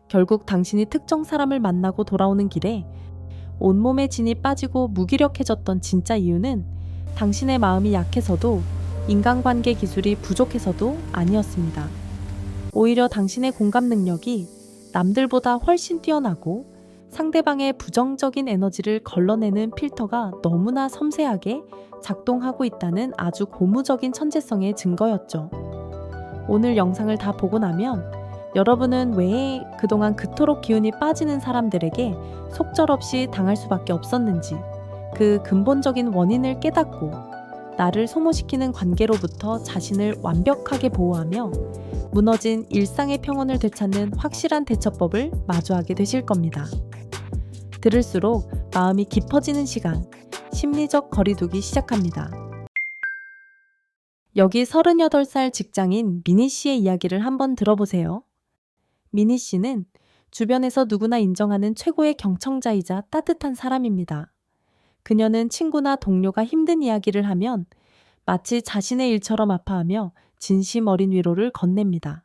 결국 당신이 특정 사람을 만나고 돌아오는 길에 온몸에 진이 빠지고 무기력해졌던 진짜 이유는 당신의 마음이 약해서도 인간관계 기술이 부족해서도 아니었습니다. 오히려 당신의 공감 능력이 남들보다 훨씬 뛰어나고 상대방의 부정적인 에너지를 걸러내는 필터가 너무나 섬세하게 작동하고 있다는 아주 고무적인 천재성의 증거였죠. 오늘 영상을 다 보고 나면 여러분은 왜 그동안 그토록 기운이 빠지는 사람들에게 속절없이 당할 수밖에 없었는지 그 근본적인 원인을 깨닫고 나를 소모시키는 관계로부터 자신을 완벽하게 보호하며 무너진 일상의 평온을 되찾는 확실한 대처법을 마주하게 되실 겁니다. 들을수록 마음이 깊어지는 시간, 심리적 거리두기 시작합니다. 여기 38살 직장인 미니 씨의 이야기를 한번 들어보세요. 미니 씨는 주변에서 누구나 인정하는 최고의 경청자이자 따뜻한 사람입니다. 그녀는 친구나 동료가 힘든 이야기를 하면 마치 자신의 일처럼 아파하며 진심 어린 위로를 건넵니다.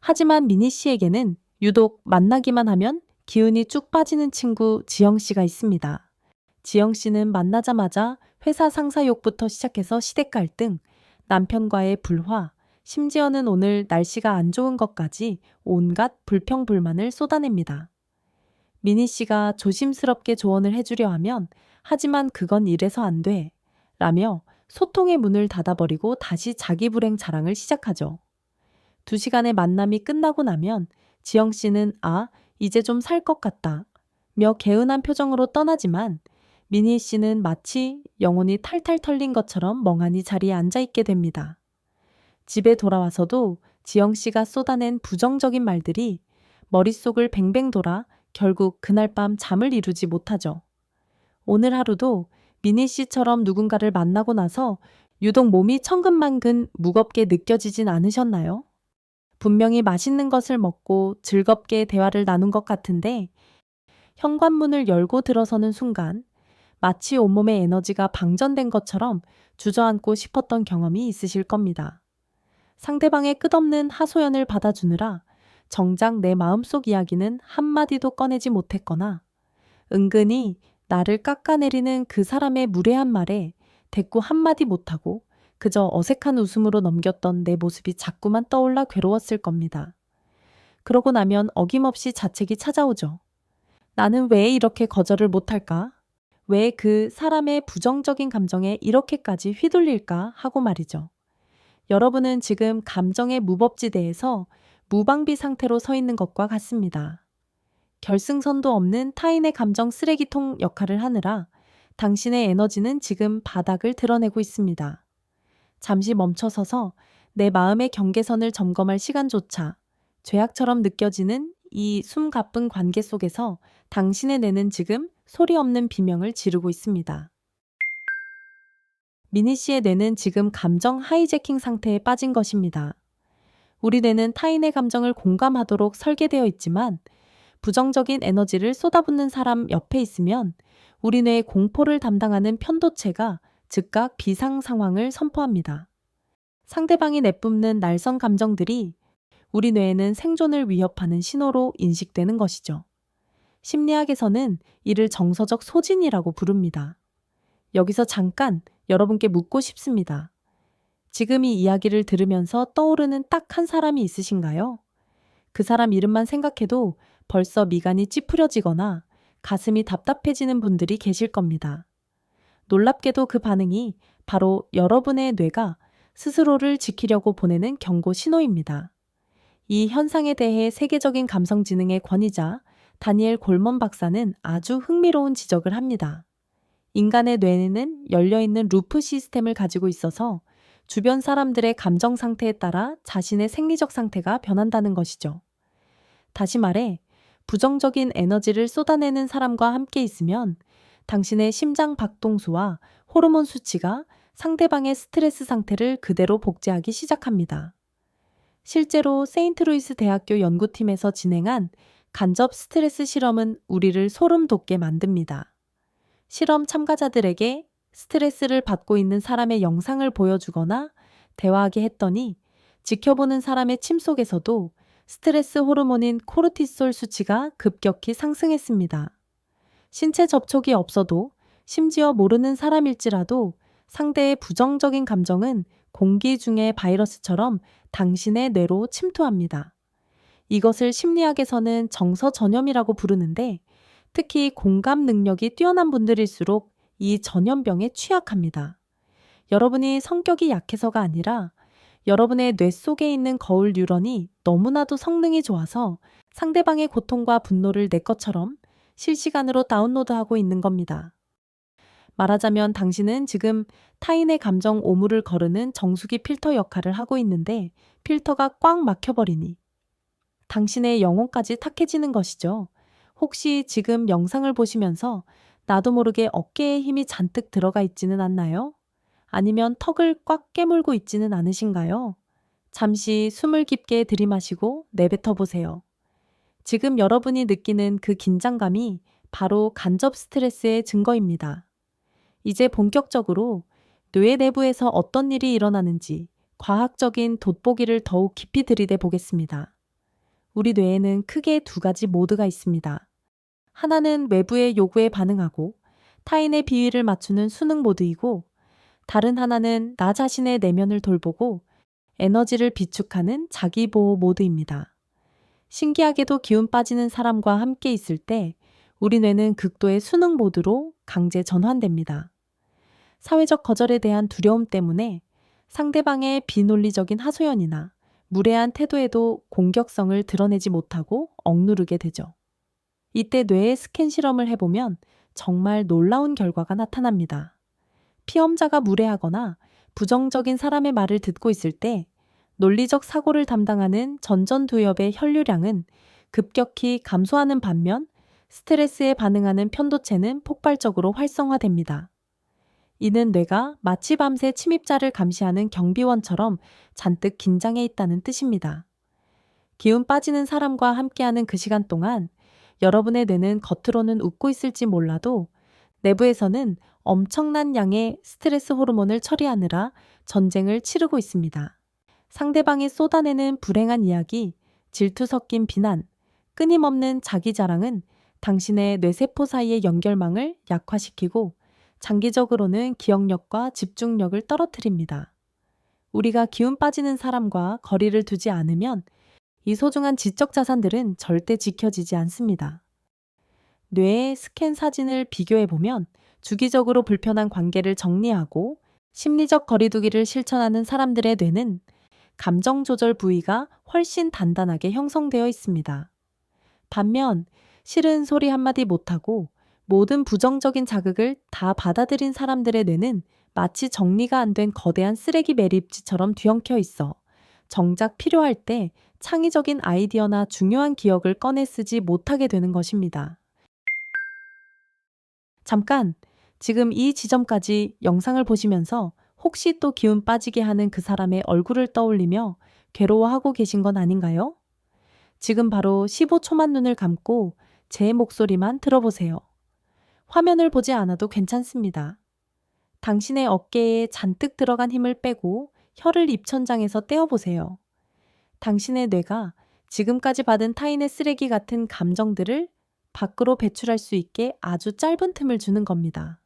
하지만 미니 씨에게는 유독 만나기만 하면 기운이 쭉 빠지는 친구 지영 씨가 있습니다. 지영 씨는 만나자마자 회사 상사 욕부터 시작해서 시댁 갈등, 남편과의 불화, 심지어는 오늘 날씨가 안 좋은 것까지 온갖 불평불만을 쏟아냅니다. 미니 씨가 조심스럽게 조언을 해주려 하면 하지만 그건 이래서 안 돼 라며 소통의 문을 닫아버리고 다시 자기 불행 자랑을 시작하죠. 2시간의 만남이 끝나고 나면 지영 씨는 이제 좀 살 것 같다 며 개운한 표정으로 떠나지만 미니 씨는 마치 영혼이 탈탈 털린 것처럼 멍하니 자리에 앉아있게 됩니다. 집에 돌아와서도 지영 씨가 쏟아낸 부정적인 말들이 머릿속을 뱅뱅 돌아 결국 그날 밤 잠을 이루지 못하죠. 오늘 하루도 미니 씨처럼 누군가를 만나고 나서 유독 몸이 천근만근 무겁게 느껴지진 않으셨나요? 분명히 맛있는 것을 먹고 즐겁게 대화를 나눈 것 같은데 현관문을 열고 들어서는 순간 마치 온몸의 에너지가 방전된 것처럼 주저앉고 싶었던 경험이 있으실 겁니다. 상대방의 끝없는 하소연을 받아주느라 정작 내 마음속 이야기는 한마디도 꺼내지 못했거나 은근히 나를 깎아내리는 그 사람의 무례한 말에 대꾸 한마디 못하고 그저 어색한 웃음으로 넘겼던 내 모습이 자꾸만 떠올라 괴로웠을 겁니다. 그러고 나면 어김없이 자책이 찾아오죠. 나는 왜 이렇게 거절을 못할까? 왜 그 사람의 부정적인 감정에 이렇게까지 휘둘릴까 하고 말이죠. 여러분은 지금 감정의 무법지대에서 무방비 상태로 서 있는 것과 같습니다. 결승선도 없는 타인의 감정 쓰레기통 역할을 하느라 당신의 에너지는 지금 바닥을 드러내고 있습니다. 잠시 멈춰서서 내 마음의 경계선을 점검할 시간조차 죄악처럼 느껴지는 이 숨가쁜 관계 속에서 당신의 뇌는 지금 소리 없는 비명을 지르고 있습니다. 미니 씨의 뇌는 지금 감정 하이제킹 상태에 빠진 것입니다. 우리 뇌는 타인의 감정을 공감하도록 설계되어 있지만 부정적인 에너지를 쏟아붓는 사람 옆에 있으면 우리 뇌의 공포를 담당하는 편도체가 즉각 비상 상황을 선포합니다. 상대방이 내뿜는 날선 감정들이 우리 뇌에는 생존을 위협하는 신호로 인식되는 것이죠. 심리학에서는 이를 정서적 소진이라고 부릅니다. 여기서 잠깐 여러분께 묻고 싶습니다. 지금 이 이야기를 들으면서 떠오르는 딱 한 사람이 있으신가요? 그 사람 이름만 생각해도 벌써 미간이 찌푸려지거나 가슴이 답답해지는 분들이 계실 겁니다. 놀랍게도 그 반응이 바로 여러분의 뇌가 스스로를 지키려고 보내는 경고 신호입니다. 이 현상에 대해 세계적인 감성지능의 권위자 다니엘 골먼 박사는 아주 흥미로운 지적을 합니다. 인간의 뇌는 열려있는 루프 시스템을 가지고 있어서 주변 사람들의 감정 상태에 따라 자신의 생리적 상태가 변한다는 것이죠. 다시 말해 부정적인 에너지를 쏟아내는 사람과 함께 있으면 당신의 심장 박동수와 호르몬 수치가 상대방의 스트레스 상태를 그대로 복제하기 시작합니다. 실제로 세인트루이스 대학교 연구팀에서 진행한 간접 스트레스 실험은 우리를 소름 돋게 만듭니다. 실험 참가자들에게 스트레스를 받고 있는 사람의 영상을 보여주거나 대화하게 했더니 지켜보는 사람의 침 속에서도 스트레스 호르몬인 코르티솔 수치가 급격히 상승했습니다. 신체 접촉이 없어도 심지어 모르는 사람일지라도 상대의 부정적인 감정은 공기 중의 바이러스처럼 당신의 뇌로 침투합니다. 이것을 심리학에서는 정서 전염이라고 부르는데 특히 공감 능력이 뛰어난 분들일수록 이 전염병에 취약합니다. 여러분이 성격이 약해서가 아니라 여러분의 뇌 속에 있는 거울 뉴런이 너무나도 성능이 좋아서 상대방의 고통과 분노를 내 것처럼 실시간으로 다운로드하고 있는 겁니다. 말하자면 당신은 지금 타인의 감정 오물을 거르는 정수기 필터 역할을 하고 있는데 필터가 꽉 막혀버리니 당신의 영혼까지 탁해지는 것이죠. 혹시 지금 영상을 보시면서 나도 모르게 어깨에 힘이 잔뜩 들어가 있지는 않나요? 아니면 턱을 꽉 깨물고 있지는 않으신가요? 잠시 숨을 깊게 들이마시고 내뱉어 보세요. 지금 여러분이 느끼는 그 긴장감이 바로 간접 스트레스의 증거입니다. 이제 본격적으로 뇌 내부에서 어떤 일이 일어나는지 과학적인 돋보기를 더욱 깊이 들이대 보겠습니다. 우리 뇌에는 크게 두 가지 모드가 있습니다. 하나는 외부의 요구에 반응하고 타인의 비위를 맞추는 수능 모드이고 다른 하나는 나 자신의 내면을 돌보고 에너지를 비축하는 자기보호 모드입니다. 신기하게도 기운 빠지는 사람과 함께 있을 때 우리 뇌는 극도의 수능 모드로 강제 전환됩니다. 사회적 거절에 대한 두려움 때문에 상대방의 비논리적인 하소연이나 무례한 태도에도 공격성을 드러내지 못하고 억누르게 되죠. 이때 뇌의 스캔 실험을 해보면 정말 놀라운 결과가 나타납니다. 피험자가 무례하거나 부정적인 사람의 말을 듣고 있을 때 논리적 사고를 담당하는 전전두엽의 혈류량은 급격히 감소하는 반면 스트레스에 반응하는 편도체는 폭발적으로 활성화됩니다. 이는 뇌가 마치 밤새 침입자를 감시하는 경비원처럼 잔뜩 긴장해 있다는 뜻입니다. 기운 빠지는 사람과 함께하는 그 시간 동안 여러분의 뇌는 겉으로는 웃고 있을지 몰라도 내부에서는 엄청난 양의 스트레스 호르몬을 처리하느라 전쟁을 치르고 있습니다. 상대방이 쏟아내는 불행한 이야기, 질투 섞인 비난, 끊임없는 자기 자랑은 당신의 뇌세포 사이의 연결망을 약화시키고 장기적으로는 기억력과 집중력을 떨어뜨립니다. 우리가 기운 빠지는 사람과 거리를 두지 않으면 이 소중한 지적 자산들은 절대 지켜지지 않습니다. 뇌의 스캔 사진을 비교해보면 주기적으로 불편한 관계를 정리하고 심리적 거리두기를 실천하는 사람들의 뇌는 감정 조절 부위가 훨씬 단단하게 형성되어 있습니다. 반면 싫은 소리 한마디 못하고 모든 부정적인 자극을 다 받아들인 사람들의 뇌는 마치 정리가 안 된 거대한 쓰레기 매립지처럼 뒤엉켜 있어 정작 필요할 때 창의적인 아이디어나 중요한 기억을 꺼내 쓰지 못하게 되는 것입니다. 잠깐, 지금 이 지점까지 영상을 보시면서 혹시 또 기운 빠지게 하는 그 사람의 얼굴을 떠올리며 괴로워하고 계신 건 아닌가요? 지금 바로 15초만 눈을 감고 제 목소리만 들어보세요. 화면을 보지 않아도 괜찮습니다. 당신의 어깨에 잔뜩 들어간 힘을 빼고 혀를 입천장에서 떼어보세요. 당신의 뇌가 지금까지 받은 타인의 쓰레기 같은 감정들을 밖으로 배출할 수 있게 아주 짧은 틈을 주는 겁니다.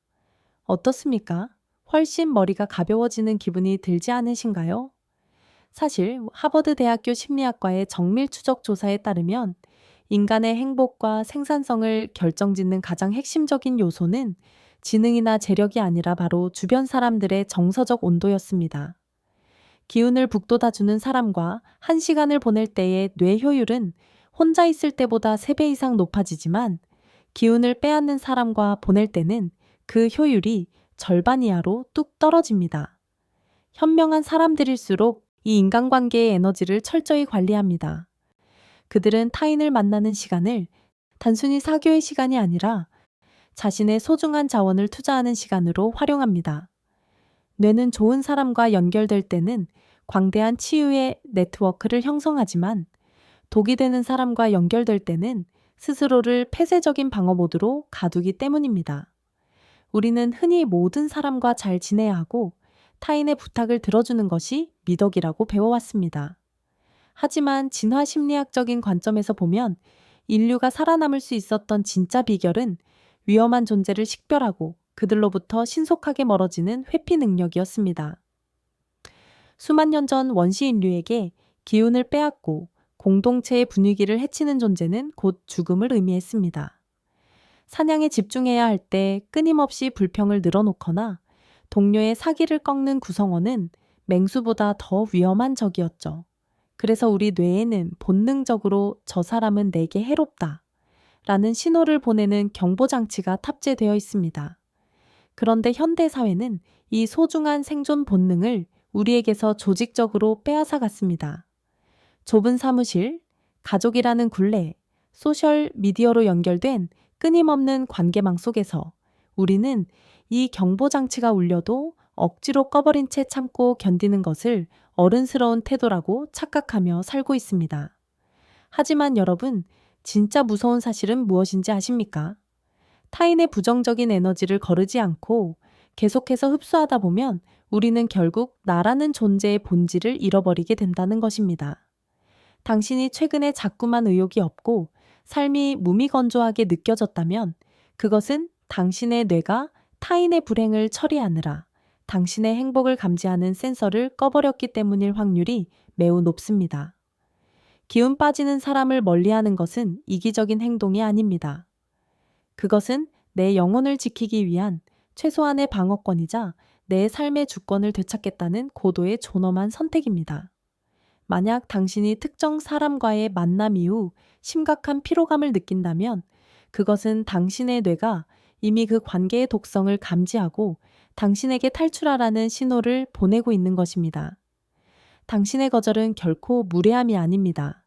어떻습니까? 훨씬 머리가 가벼워지는 기분이 들지 않으신가요? 사실 하버드 대학교 심리학과의 정밀 추적 조사에 따르면 인간의 행복과 생산성을 결정짓는 가장 핵심적인 요소는 지능이나 재력이 아니라 바로 주변 사람들의 정서적 온도였습니다. 기운을 북돋아주는 사람과 1시간을 보낼 때의 뇌 효율은 혼자 있을 때보다 3배 이상 높아지지만 기운을 빼앗는 사람과 보낼 때는 그 효율이 절반 이하로 뚝 떨어집니다. 현명한 사람들일수록 이 인간관계의 에너지를 철저히 관리합니다. 그들은 타인을 만나는 시간을 단순히 사교의 시간이 아니라 자신의 소중한 자원을 투자하는 시간으로 활용합니다. 뇌는 좋은 사람과 연결될 때는 광대한 치유의 네트워크를 형성하지만 독이 되는 사람과 연결될 때는 스스로를 폐쇄적인 방어 모드로 가두기 때문입니다. 우리는 흔히 모든 사람과 잘 지내야 하고 타인의 부탁을 들어주는 것이 미덕이라고 배워왔습니다. 하지만 진화 심리학적인 관점에서 보면 인류가 살아남을 수 있었던 진짜 비결은 위험한 존재를 식별하고 그들로부터 신속하게 멀어지는 회피 능력이었습니다. 수만 년 전 원시 인류에게 기운을 빼앗고 공동체의 분위기를 해치는 존재는 곧 죽음을 의미했습니다. 사냥에 집중해야 할 때 끊임없이 불평을 늘어놓거나 동료의 사기를 꺾는 구성원은 맹수보다 더 위험한 적이었죠. 그래서 우리 뇌에는 본능적으로 저 사람은 내게 해롭다 라는 신호를 보내는 경보장치가 탑재되어 있습니다. 그런데 현대 사회는 이 소중한 생존 본능을 우리에게서 조직적으로 빼앗아 갔습니다. 좁은 사무실, 가족이라는 굴레, 소셜 미디어로 연결된 끊임없는 관계망 속에서 우리는 이 경보장치가 울려도 억지로 꺼버린 채 참고 견디는 것을 어른스러운 태도라고 착각하며 살고 있습니다. 하지만 여러분, 진짜 무서운 사실은 무엇인지 아십니까? 타인의 부정적인 에너지를 거르지 않고 계속해서 흡수하다 보면 우리는 결국 나라는 존재의 본질을 잃어버리게 된다는 것입니다. 당신이 최근에 자꾸만 의욕이 없고 삶이 무미건조하게 느껴졌다면 그것은 당신의 뇌가 타인의 불행을 처리하느라 당신의 행복을 감지하는 센서를 꺼버렸기 때문일 확률이 매우 높습니다. 기운 빠지는 사람을 멀리하는 것은 이기적인 행동이 아닙니다. 그것은 내 영혼을 지키기 위한 최소한의 방어권이자 내 삶의 주권을 되찾겠다는 고도의 존엄한 선택입니다. 만약 당신이 특정 사람과의 만남 이후 심각한 피로감을 느낀다면 그것은 당신의 뇌가 이미 그 관계의 독성을 감지하고 당신에게 탈출하라는 신호를 보내고 있는 것입니다. 당신의 거절은 결코 무례함이 아닙니다.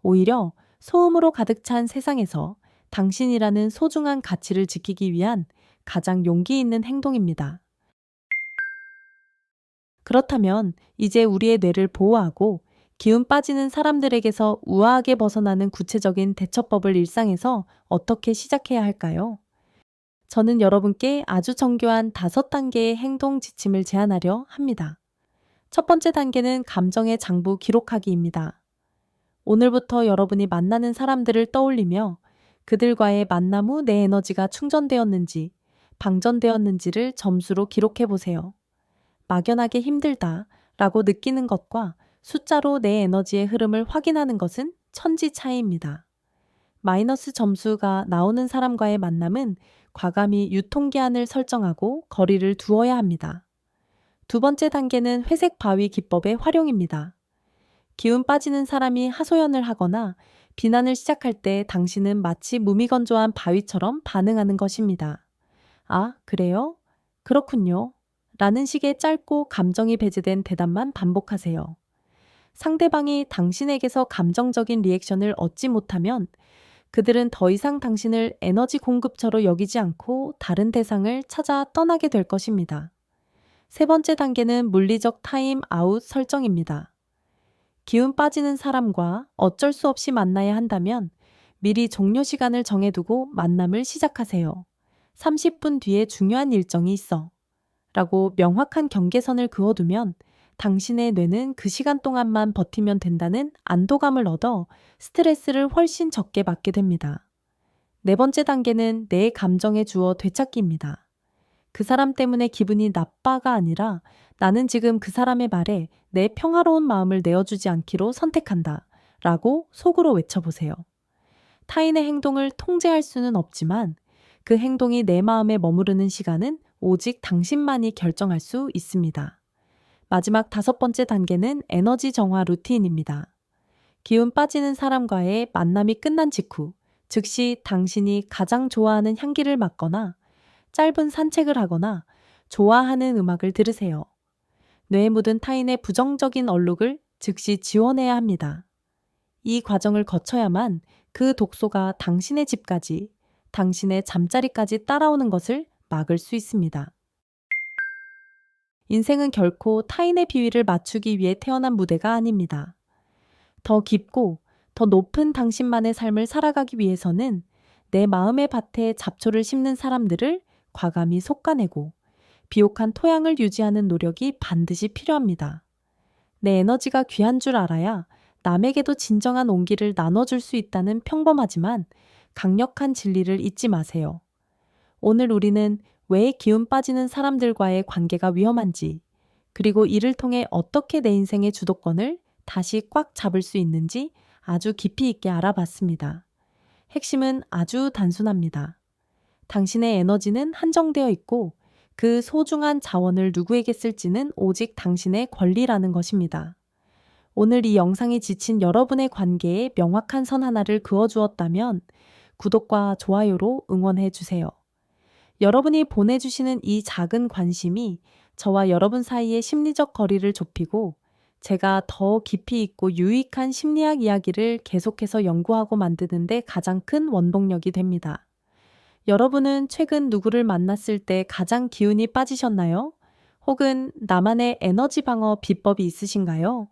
오히려 소음으로 가득 찬 세상에서 당신이라는 소중한 가치를 지키기 위한 가장 용기 있는 행동입니다. 그렇다면 이제 우리의 뇌를 보호하고 기운 빠지는 사람들에게서 우아하게 벗어나는 구체적인 대처법을 일상에서 어떻게 시작해야 할까요? 저는 여러분께 아주 정교한 5단계의 행동 지침을 제안하려 합니다. 첫 번째 단계는 감정의 장부 기록하기입니다. 오늘부터 여러분이 만나는 사람들을 떠올리며 그들과의 만남 후 내 에너지가 충전되었는지, 방전되었는지를 점수로 기록해 보세요. 막연하게 힘들다 라고 느끼는 것과 숫자로 내 에너지의 흐름을 확인하는 것은 천지 차이입니다. 마이너스 점수가 나오는 사람과의 만남은 과감히 유통기한을 설정하고 거리를 두어야 합니다. 두 번째 단계는 회색 바위 기법의 활용입니다. 기운 빠지는 사람이 하소연을 하거나 비난을 시작할 때 당신은 마치 무미건조한 바위처럼 반응하는 것입니다. 아, 그래요? 그렇군요. 라는 식의 짧고 감정이 배제된 대답만 반복하세요. 상대방이 당신에게서 감정적인 리액션을 얻지 못하면 그들은 더 이상 당신을 에너지 공급처로 여기지 않고 다른 대상을 찾아 떠나게 될 것입니다. 세 번째 단계는 물리적 타임 아웃 설정입니다. 기운 빠지는 사람과 어쩔 수 없이 만나야 한다면 미리 종료 시간을 정해두고 만남을 시작하세요. 30분 뒤에 중요한 일정이 있어. 라고 명확한 경계선을 그어두면 당신의 뇌는 그 시간 동안만 버티면 된다는 안도감을 얻어 스트레스를 훨씬 적게 받게 됩니다. 네 번째 단계는 내 감정의 주어 되찾기입니다. 그 사람 때문에 기분이 나빠가 아니라 나는 지금 그 사람의 말에 내 평화로운 마음을 내어주지 않기로 선택한다 라고 속으로 외쳐보세요. 타인의 행동을 통제할 수는 없지만 그 행동이 내 마음에 머무르는 시간은 오직 당신만이 결정할 수 있습니다. 마지막 5번째 단계는 에너지 정화 루틴입니다. 기운 빠지는 사람과의 만남이 끝난 직후 즉시 당신이 가장 좋아하는 향기를 맡거나 짧은 산책을 하거나 좋아하는 음악을 들으세요. 뇌에 묻은 타인의 부정적인 얼룩을 즉시 지워내야 합니다. 이 과정을 거쳐야만 그 독소가 당신의 집까지, 당신의 잠자리까지 따라오는 것을 막을 수 있습니다. 인생은 결코 타인의 비위를 맞추기 위해 태어난 무대가 아닙니다. 더 깊고 더 높은 당신만의 삶을 살아가기 위해서는 내 마음의 밭에 잡초를 심는 사람들을 과감히 솎아내고 비옥한 토양을 유지하는 노력이 반드시 필요합니다. 내 에너지가 귀한 줄 알아야 남에게도 진정한 온기를 나눠줄 수 있다는 평범하지만 강력한 진리를 잊지 마세요. 오늘 우리는 왜 기운 빠지는 사람들과의 관계가 위험한지, 그리고 이를 통해 어떻게 내 인생의 주도권을 다시 꽉 잡을 수 있는지 아주 깊이 있게 알아봤습니다. 핵심은 아주 단순합니다. 당신의 에너지는 한정되어 있고 그 소중한 자원을 누구에게 쓸지는 오직 당신의 권리라는 것입니다. 오늘 이 영상이 지친 여러분의 관계에 명확한 선 하나를 그어주었다면 구독과 좋아요로 응원해 주세요. 여러분이 보내주시는 이 작은 관심이 저와 여러분 사이의 심리적 거리를 좁히고 제가 더 깊이 있고 유익한 심리학 이야기를 계속해서 연구하고 만드는 데 가장 큰 원동력이 됩니다. 여러분은 최근 누구를 만났을 때 가장 기운이 빠지셨나요? 혹은 나만의 에너지 방어 비법이 있으신가요?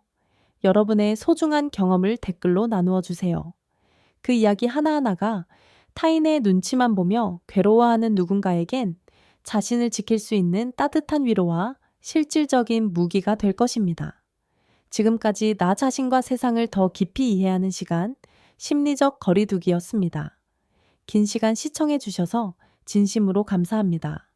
여러분의 소중한 경험을 댓글로 나누어 주세요. 그 이야기 하나하나가 타인의 눈치만 보며 괴로워하는 누군가에겐 자신을 지킬 수 있는 따뜻한 위로와 실질적인 무기가 될 것입니다. 지금까지 나 자신과 세상을 더 깊이 이해하는 시간, 심리적 거리두기였습니다. 긴 시간 시청해 주셔서 진심으로 감사합니다.